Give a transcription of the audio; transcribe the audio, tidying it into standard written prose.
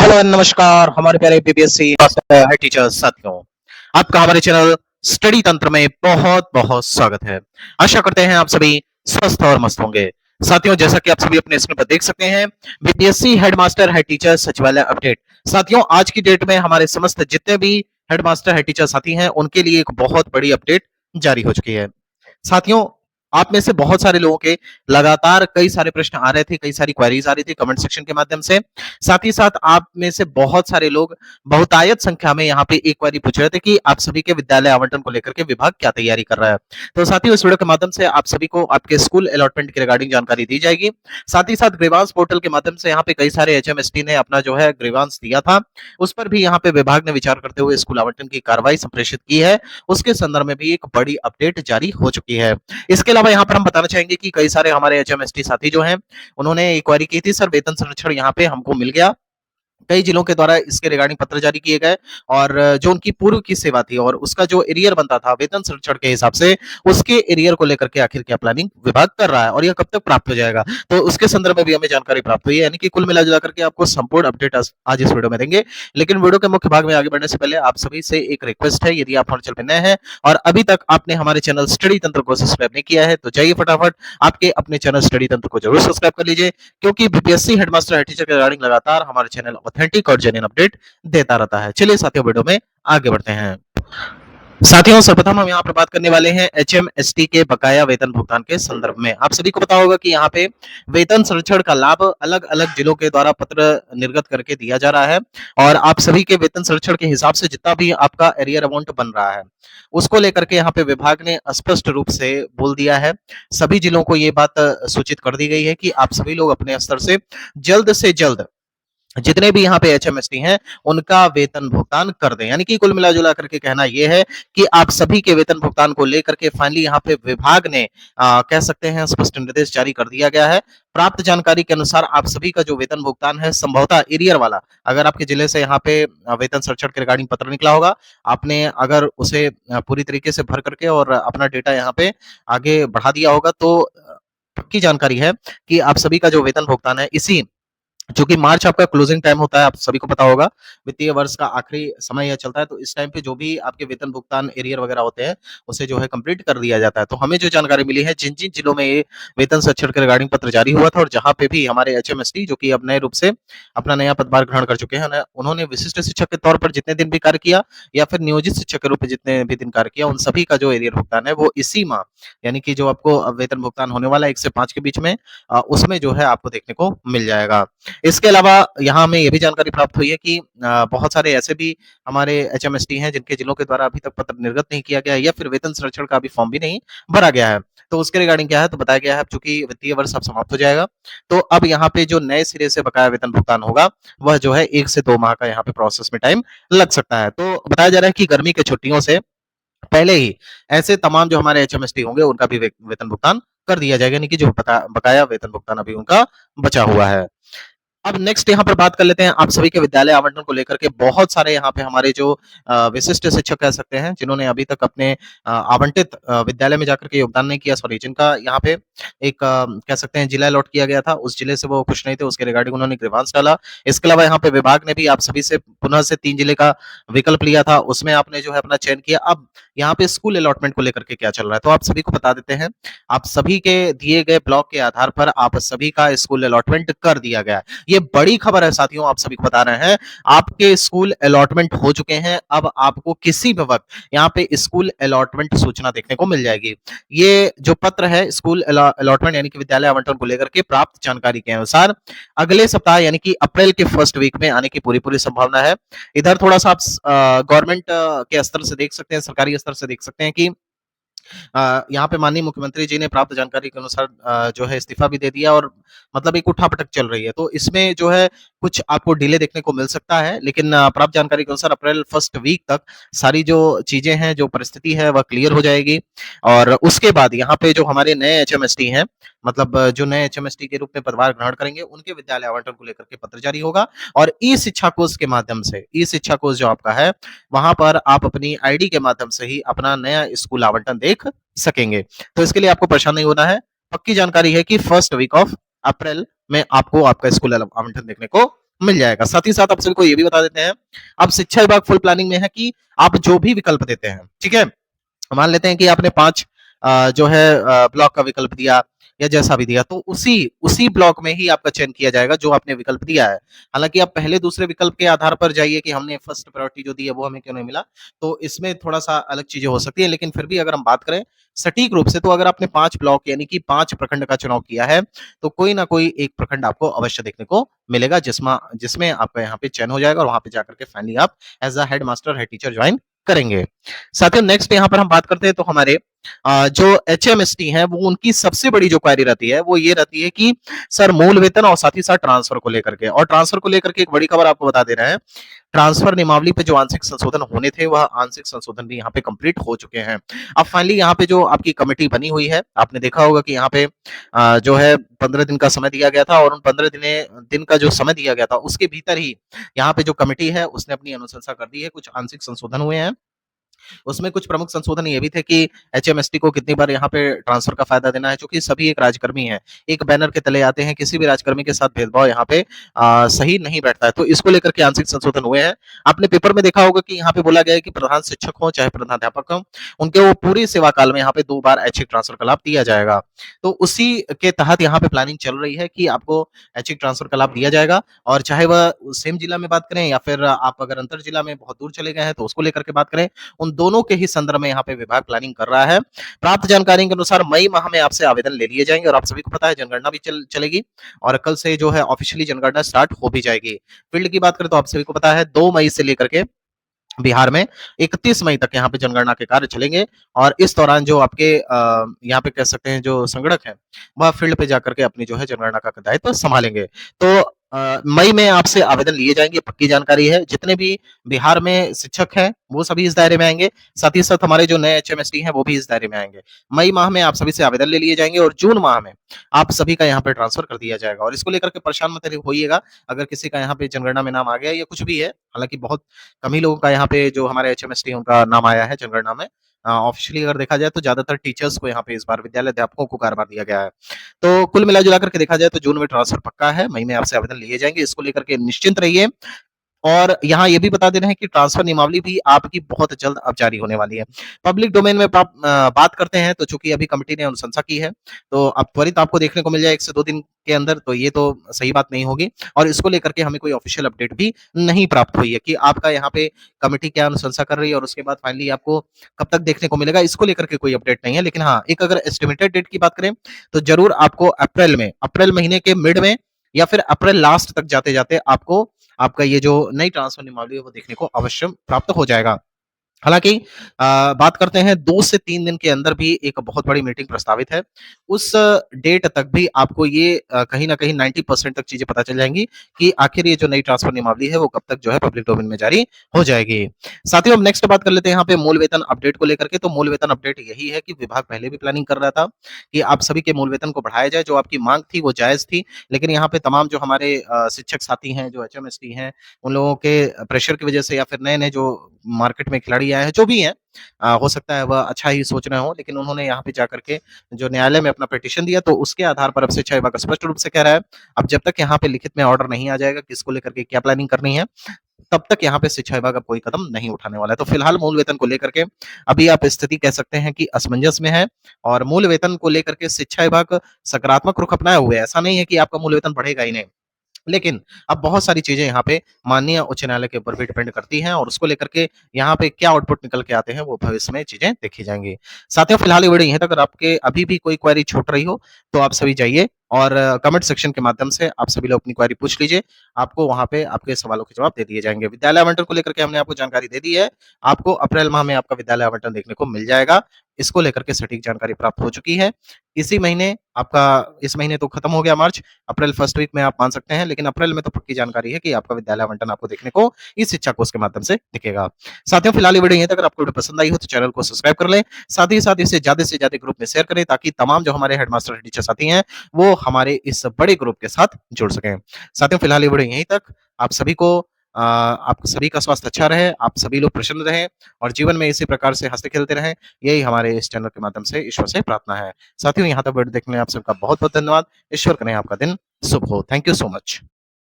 Hello नमस्कार हमारे प्यारे बीपीएससी है टीचर्स साथियों। आपका हमारे चैनल स्टडी तंत्र में बहुत बहुत स्वागत है। आशा करते हैं आप सभी स्वस्थ और मस्त होंगे। साथियों, जैसा कि आप सभी अपने स्क्रीन पर देख सकते हैं, बीपीएससी हेडमास्टर हेड टीचर सचिवालय अपडेट। साथियों, आज की डेट में हमारे समस्त जितने भी हेडमास्टर हेड टीचर साथी हैं उनके लिए एक बहुत बड़ी अपडेट जारी हो चुकी है। साथियों, आप में से बहुत सारे लोगों के लगातार कई सारे प्रश्न आ रहे थे, कई सारी क्वेरीज आ रही थी कमेंट सेक्शन के माध्यम से। साथ ही साथ आप में से बहुत सारे लोग बहुतायत संख्या में यहाँ पे एक क्वेरी पूछ रहे थे कि आप सभी के विद्यालय आवंटन को लेकर के विभाग क्या तैयारी कर रहा है। तो साथियों, इस वीडियो के माध्यम से आप सभी को आपके स्कूल अलॉटमेंट के रिगार्डिंग जानकारी दी जाएगी। साथ ही साथ ग्रीवांस पोर्टल के माध्यम से यहाँ पे कई सारे एचएमएसटी ने अपना जो है ग्रीवांस दिया था, उस पर भी यहाँ पे विभाग ने विचार करते हुए स्कूल आवंटन की कार्रवाई संप्रेषित की है। उसके संदर्भ में भी एक बड़ी अपडेट जारी हो चुकी है। इसके अलावा यहाँ पर हम बताना चाहेंगे कि कई सारे हमारे एचएमएसटी साथी जो हैं उन्होंने एक क्वेरी की थी, सर वेतन संरक्षण यहाँ पे हमको मिल गया। कई जिलों के द्वारा इसके रिगार्डिंग पत्र जारी किए गए और जो उनकी पूर्व की सेवा थी और उसका जो एरियर बनता था वेतन संरक्षण के हिसाब से, उसके एरियर को लेकर के आखिर क्या प्लानिंग विभाग कर रहा है और यह कब तक प्राप्त हो जाएगा, तो उसके संदर्भ में भी हमें जानकारी प्राप्त हुई है। यानी कि कुल मिला करके आपको संपूर्ण अपडेट आज इस वीडियो में देंगे। लेकिन वीडियो के मुख्य भाग में आगे बढ़ने से पहले आप सभी से एक रिक्वेस्ट है, यदि आप हमारे चैनल पर नए हैं और अभी तक आपने हमारे चैनल स्टडी तंत्र को सब्सक्राइब नहीं किया है तो जाइए फटाफट आपके अपने चैनल स्टडी तंत्र को जरूर सब्सक्राइब कर लीजिए, क्योंकि बीपीएससी हेडमास्टर हेड टीचर के रिगार्डिंग लगातार हमारे चैनल ऑथेंटिक और जेन्युइन अपडेट देता रहता है। चलिए साथियों, वीडियो में आगे बढ़ते हैं। साथियों, सर्वप्रथम हम यहाँ पर बात करने वाले हैं एचएमएसटी के बकाया वेतन भुगतान के संदर्भ में। आप सभी को पता होगा कि यहाँ पे वेतन संरक्षण का लाभ अलग अलग जिलों के द्वारा पत्र निर्गत करके दिया जा रहा है और आप सभी के वेतन संरक्षण के हिसाब से जितना भी आपका एरियर अमाउंट बन रहा है उसको लेकर के यहाँ पे विभाग ने स्पष्ट रूप से बोल दिया है। सभी जिलों को ये बात सूचित कर दी गई है कि आप सभी लोग अपने स्तर से जल्द जितने भी यहाँ पे एचएमएसटी हैं उनका वेतन भुगतान कर दें। यानी कि कुल मिला-जुला करके कहना यह है कि आप सभी के वेतन भुगतान को लेकर के फाइनली यहाँ पे विभाग ने कह सकते हैं स्पष्ट निर्देश जारी कर दिया गया है। प्राप्त जानकारी के अनुसार आप सभी का जो वेतन भुगतान है संभवतः एरियर वाला, अगर आपके जिले से यहाँ पे वेतन संरक्षण के रिगार्डिंग पत्र निकला होगा, आपने अगर उसे पूरी तरीके से भर करके और अपना डेटा यहाँ पे आगे बढ़ा दिया होगा तो पक्की जानकारी है कि आप सभी का जो वेतन भुगतान है इसी, जो कि मार्च आपका क्लोजिंग टाइम होता है, आप सभी को पता होगा, वित्तीय वर्ष का आखिरी समय यह चलता है, तो इस टाइम पे जो भी आपके वेतन भुगतान एरियर वगैरह होते हैं, उसे जो है कंप्लीट कर दिया जाता है। तो हमें जो जानकारी मिली है, जिन-जिन जिलों में ये वेतन संरक्षण के रिगार्डिंग पत्र जारी हुआ था और जहाँ पे भी हमारे एचएमएसटी जो कि अब नए रूप से अपना नया पदभार ग्रहण कर चुके हैं, उन्होंने विशिष्ट शिक्षक के तौर पर जितने दिन भी कार्य किया या फिर नियोजित शिक्षक के रूप में जितने भी दिन कार्य किया, उन सभी का जो एरियर भुगतान है वो इसी माह, यानी कि जो आपको वेतन भुगतान होने वाला है 1 से 5 के बीच में, उसमें जो है आपको देखने को मिल जाएगा। इसके अलावा यहाँ हमें ये भी जानकारी प्राप्त हुई है कि बहुत सारे ऐसे भी हमारे एचएमएसटी हैं जिनके जिलों के द्वारा अभी तक पत्र निर्गत नहीं किया गया है या फिर वेतन संरक्षण का अभी फॉर्म भी नहीं भरा गया है। तो उसके रिगार्डिंग क्या है, तो बताया गया है चूंकि वित्तीय वर्ष अब समाप्त हो जाएगा तो अब यहाँ पे जो नए सिरे से बकाया वेतन भुगतान होगा वह जो है 1 से 2 माह का यहाँ पे प्रोसेस में टाइम लग सकता है। तो बताया जा रहा है कि गर्मी के छुट्टियों से पहले ही ऐसे तमाम जो हमारे एचएमएसटी होंगे उनका भी वेतन भुगतान कर दिया जाएगा, यानी कि जो बकाया वेतन भुगतान अभी उनका बचा हुआ है। अब नेक्स्ट यहाँ पर बात कर लेते हैं आप सभी के विद्यालय आवंटन को लेकर के। बहुत सारे यहाँ पे हमारे जो विशिष्ट शिक्षक कह सकते हैं जिन्होंने अभी तक अपने आवंटित विद्यालय में जाकर के योगदान नहीं किया, सॉरी, जिनका यहाँ पे एक कह सकते हैं जिला अलॉट किया गया था, उस जिले से वो खुश नहीं थे, उसके रिगार्डिंग उन्होंने ग्रीवांस डाला। इसके अलावा यहाँ पे विभाग ने भी आप सभी से पुनः से 3 जिले का विकल्प लिया था, उसमें आपने जो है अपना चयन किया। अब यहाँ पे स्कूल अलॉटमेंट को लेकर के क्या चल रहा है, तो आप सभी को बता देते हैं। आप सभी के दिए गए ब्लॉक के आधार पर आप सभी का स्कूल अलॉटमेंट कर दिया गया है। ये बड़ी खबर है साथियों, आप सभी को बता रहे हैं, आपके स्कूल अलॉटमेंट हो चुके हैं। अब आपको किसी भी वक्त यहाँ पे स्कूल अलॉटमेंट सूचना देखने को मिल जाएगी। ये जो पत्र है स्कूल अलॉटमेंट यानी कि विद्यालय आवंटन को लेकर के प्राप्त जानकारी के अनुसार अगले सप्ताह यानी कि अप्रैल के फर्स्ट वीक में आने की पूरी संभावना है। इधर थोड़ा सा आप गवर्नमेंट के स्तर से देख सकते हैं, सरकारी स्तर से देख सकते हैं कि यहाँ पे माननीय मुख्यमंत्री जी ने प्राप्त जानकारी के अनुसार जो है इस्तीफा भी दे दिया और मतलब एक उठापटक चल रही है। तो इसमें जो है कुछ आपको डिले देखने को मिल सकता है, लेकिन प्राप्त जानकारी के अनुसार अप्रैल फर्स्ट वीक तक सारी जो चीजें हैं, जो परिस्थिति है वह क्लियर हो जाएगी और उसके बाद यहाँ पे जो हमारे नए एचएमएसटी हैं, मतलब जो नए एचएमएसटी के रूप में पदभार ग्रहण करेंगे, उनके विद्यालय आवंटन को लेकर के पत्र जारी होगा और ई शिक्षा कोष के माध्यम से, ई शिक्षा कोष जो आपका है, वहां पर आप अपनी आईडी के माध्यम से ही अपना नया स्कूल आवंटन देख सकेंगे। तो इसके लिए आपको परेशान नहीं होना है। पक्की जानकारी है कि फर्स्ट वीक ऑफ अप्रैल में आपको आपका स्कूल आवंटन देखने को मिल जाएगा। साथ ही साथ आप सभी को ये भी बता देते हैं, अब शिक्षा विभाग फुल प्लानिंग में है कि आप जो भी विकल्प देते हैं, ठीक है? मान लेते हैं कि आपने 5 जो है ब्लॉक का विकल्प दिया या जैसा भी दिया, तो उसी उसी ब्लॉक में ही आपका चयन किया जाएगा जो आपने विकल्प दिया है। हालाँकि आप पहले दूसरे विकल्प के आधार पर जाइए कि हमने फर्स्ट प्रायोरिटी जो दी है वो हमें क्यों नहीं मिला, तो इसमें थोड़ा-सा अलग चीज़ें हो सकती है। लेकिन फिर भी अगर हम बात करें सटीक रूप से, तो अगर आपने 5 ब्लॉक यानी कि 5 प्रखंड का चुनाव किया है, तो कोई ना कोई एक प्रखंड आपको अवश्य देखने को मिलेगा जिसमें आपका यहाँ पे चयन हो जाएगा और वहाँ पे जाकर के फाइनली आप as a head master, head teacher join करेंगे। साथियों नेक्स्ट यहाँ पर हम बात करते हैं तो हमारे जो एचएमएसटी हैं वो उनकी सबसे बड़ी जो क्वेरी रहती है वो ये रहती है कि सर मूल वेतन और साथ ही साथ ट्रांसफर को लेकर के, और ट्रांसफर को लेकर के एक बड़ी खबर आपको बता दे रहे हैं। ट्रांसफर नियमावली पे जो आंशिक संशोधन होने थे वह आंशिक संशोधन भी यहाँ पे कंप्लीट हो चुके हैं। अब फाइनली यहाँ पे जो आपकी कमेटी बनी हुई है, आपने देखा होगा कि यहाँ पे जो है 15 दिन का समय दिया गया था और उन 15 दिन का जो समय दिया गया था उसके भीतर ही यहाँ पे जो कमेटी है उसने अपनी अनुशंसा कर दी है। कुछ आंशिक संशोधन हुए हैं, उसमें कुछ प्रमुख संशोधन ये भी थे कि एचएमएसटी को कितनी बार यहाँ पे ट्रांसफर का फायदा देना है, चूंकि सभी एक राजकर्मी हैं, एक बैनर के तले आते हैं, किसी भी राजकर्मी के साथ भेदभाव यहाँ पे सही नहीं बैठता है, तो इसको लेकर के आंशिक संशोधन हुए हैं। आपने पेपर में देखा होगा कि यहाँ पे बोला गया है कि प्रधान शिक्षक हो चाहे प्रधानाध्यापक हो, उनके वो पूरे सेवा काल में यहाँ पे 2 बार ऐच्छिक ट्रांसफर का लाभ दिया जाएगा। तो उसी के तहत यहाँ पे प्लानिंग चल रही है कि आपको ऐच्छिक ट्रांसफर का लाभ दिया जाएगा, और चाहे वह सेम जिला में बात करें या फिर आप अगर अंतर जिला में बहुत दूर चले गए हैं तो उसको लेकर के बात करें, उन दोनों के ही संदर्भ में यहाँ पे विभाग प्लानिंग कर रहा है। प्राप्त जानकारी के अनुसार मई माह में आपसे आवेदन ले लिए जाएंगे और आप सभी को पता है जनगणना भी चलेगी और कल से जो है ऑफिशियली जनगणना स्टार्ट हो भी जाएगी। फील्ड की बात करें तो आप सभी को पता है 2 मई से लेकर के बिहार में 31 मई तक यहाँ पे जनगणना के कार्य चलेंगे, और इस दौरान जो आपके यहाँ पे कह सकते हैं जो संगणक हैं, वह फील्ड पे जाकर के अपनी जो है जनगणना का दायित्व संभालेंगे। तो मई में आपसे आवेदन लिए जाएंगे, पक्की जानकारी है। जितने भी बिहार में शिक्षक हैं, वो सभी इस दायरे में आएंगे। साथ ही साथ हमारे जो नए एचएमएसटी हैं, वो भी इस दायरे में आएंगे। मई माह में आप सभी से आवेदन ले लिए जाएंगे और जून माह में आप सभी का यहाँ पे ट्रांसफर कर दिया जाएगा, और इसको लेकर के परेशान मत होइएगा अगर किसी का यहाँ पे जनगणना में नाम आ गया या कुछ भी है। हालांकि बहुत कम ही लोगों का यहाँ पे जो हमारे एचएमएसटी है उनका नाम आया है जनगणना में। ऑफिशियली अगर देखा जाए तो ज्यादातर टीचर्स को यहाँ पे इस बार विद्यालय अध्यापकों को कार्यभार दिया गया है। तो कुल मिला-जुला करके देखा जाए तो जून में ट्रांसफर पक्का है, मई में आपसे आवेदन लिए जाएंगे, इसको लेकर के निश्चिंत रहिए। और यहाँ ये भी बता दे रहे हैं कि ट्रांसफर नियमावली भी आपकी बहुत जल्द अब जारी होने वाली है। पब्लिक डोमेन में बात करते हैं तो चूंकि अभी कमिटी ने अनुशंसा की है, तो अब त्वरित आपको देखने को मिल जाए 1 से 2 दिन के अंदर, तो ये तो सही बात नहीं होगी, और इसको लेकर के हमें कोई ऑफिशियल अपडेट भी नहीं प्राप्त हुई है कि आपका यहाँ पे कमिटी क्या अनुशंसा कर रही है और उसके बाद फाइनली आपको कब तक देखने को मिलेगा, इसको लेकर के कोई अपडेट नहीं है। लेकिन हाँ, एक अगर एस्टिमेटेड डेट की बात करें तो जरूर आपको अप्रैल महीने के मिड में या फिर अप्रैल लास्ट तक जाते-जाते आपको आपका ये जो नई ट्रांसफर नियमावली है वो देखने को अवश्य प्राप्त हो जाएगा। हालाँकि बात करते हैं 2 से 3 दिन के अंदर भी एक बहुत बड़ी मीटिंग प्रस्तावित है। उस डेट तक भी आपको ये कहीं न कहीं 90% तक चीज़ें पता चल जाएँगी कि आखिर ये जो नई ट्रांसफर नियमावली है वो कब तक जो है पब्लिक डोमेन में जारी हो जाएगी। साथियों अब नेक्स्ट बात कर लेते हैं यहाँ पे मूल वेतन अपडेट को लेकर के। तो मूल वेतन अपडेट यही है कि विभाग पहले भी प्लानिंग कर रहा था कि आप सभी के मूल वेतन को बढ़ाया जाए। जो आपकी माँग थी वो जायज़ थी, लेकिन यहाँ पे तमाम जो हमारे शिक्षक साथी हैं, जो एचएमएसटी हैं, उन लोगों के प्रेशर की वजह से या फिर नए-नए जो मार्केट में खिलाड़ी आए हैं, जो भी हैं, हो सकता है वह अच्छा ही सोच रहे हों, लेकिन उन्होंने यहाँ पे जाकर के जो न्यायालय में अपना पिटीशन दिया, तो उसके आधार पर अब शिक्षा विभाग स्पष्ट रूप से कह रहा है, अब जब तक यहाँ पे लिखित में ऑर्डर नहीं आ जाएगा कि इसको लेकर के क्या प्लानिंग करनी है, तब तक यहाँ पे शिक्षा विभाग अब कोई कदम नहीं उठाने वाला है। तो फिलहाल मूल वेतन को लेकर के अभी आप स्थिति कह सकते हैं कि असमंजस में है, और मूल वेतन को लेकर के शिक्षा विभाग सकारात्मक रुख अपनाए हुए है। ऐसा नहीं है कि आपका मूल वेतन बढ़ेगा ही नहीं। लेकिन अब बहुत सारी चीज़ें यहाँ पे माननीय उच्च न्यायालय के ऊपर भी डिपेंड करती हैं, और उसको लेकर के यहाँ पे क्या आउटपुट निकल के आते हैं वो भविष्य में चीज़ें देखी जाएँगी। साथियों फिलहाल ये वीडियो यहीं तक। अगर आपके अभी भी कोई क्वेरी छूट रही हो तो आप सभी जाइए और कमेंट सेक्शन के माध्यम से आप सभी लोग अपनी क्वेरी पूछ लीजिए। आपको वहाँ पे आपके सवालों के जवाब दे दिए जाएँगे। विद्यालय आवंटन को लेकर के हमने आपको जानकारी दे दी है। आपको अप्रैल माह में आपका विद्यालय आवंटन देखने को मिल जाएगा। इसको लेकर के सटीक जानकारी प्राप्त हो चुकी है। इसी महीने आपका इस महीने तो खत्म हो गया मार्च, अप्रैल फर्स्ट वीक में आप मान सकते हैं, लेकिन अप्रैल में तो पक्की जानकारी है कि आपका विद्यालय आवंटन आपको देखने को इस शिक्षा कोष के माध्यम से दिखेगा। साथियों फिलहाल ये वीडियो यहीं तक। अगर आपको वीडियो पसंद आई हो तो चैनल को सब्सक्राइब कर लें। साथ ही साथ इसे ज़्यादा से ज़्यादा ग्रुप में शेयर करें, ताकि तमाम जो हमारे हेडमास्टर टीचर साथी हैं वो हमारे इस बड़े ग्रुप के साथ जुड़ सकें। साथियों फिलहाल ये वीडियो यहीं तक। आप सभी को आप सभी का स्वास्थ्य अच्छा रहे, आप सभी लोग प्रसन्न रहें और जीवन में इसी प्रकार से हँसते-खेलते रहें, यही हमारे इस चैनल के माध्यम से ईश्वर से प्रार्थना है। साथियों यहाँ तक वीडियो देखने आप सबका बहुत-बहुत धन्यवाद। ईश्वर करें आपका दिन शुभ हो। Thank you so much.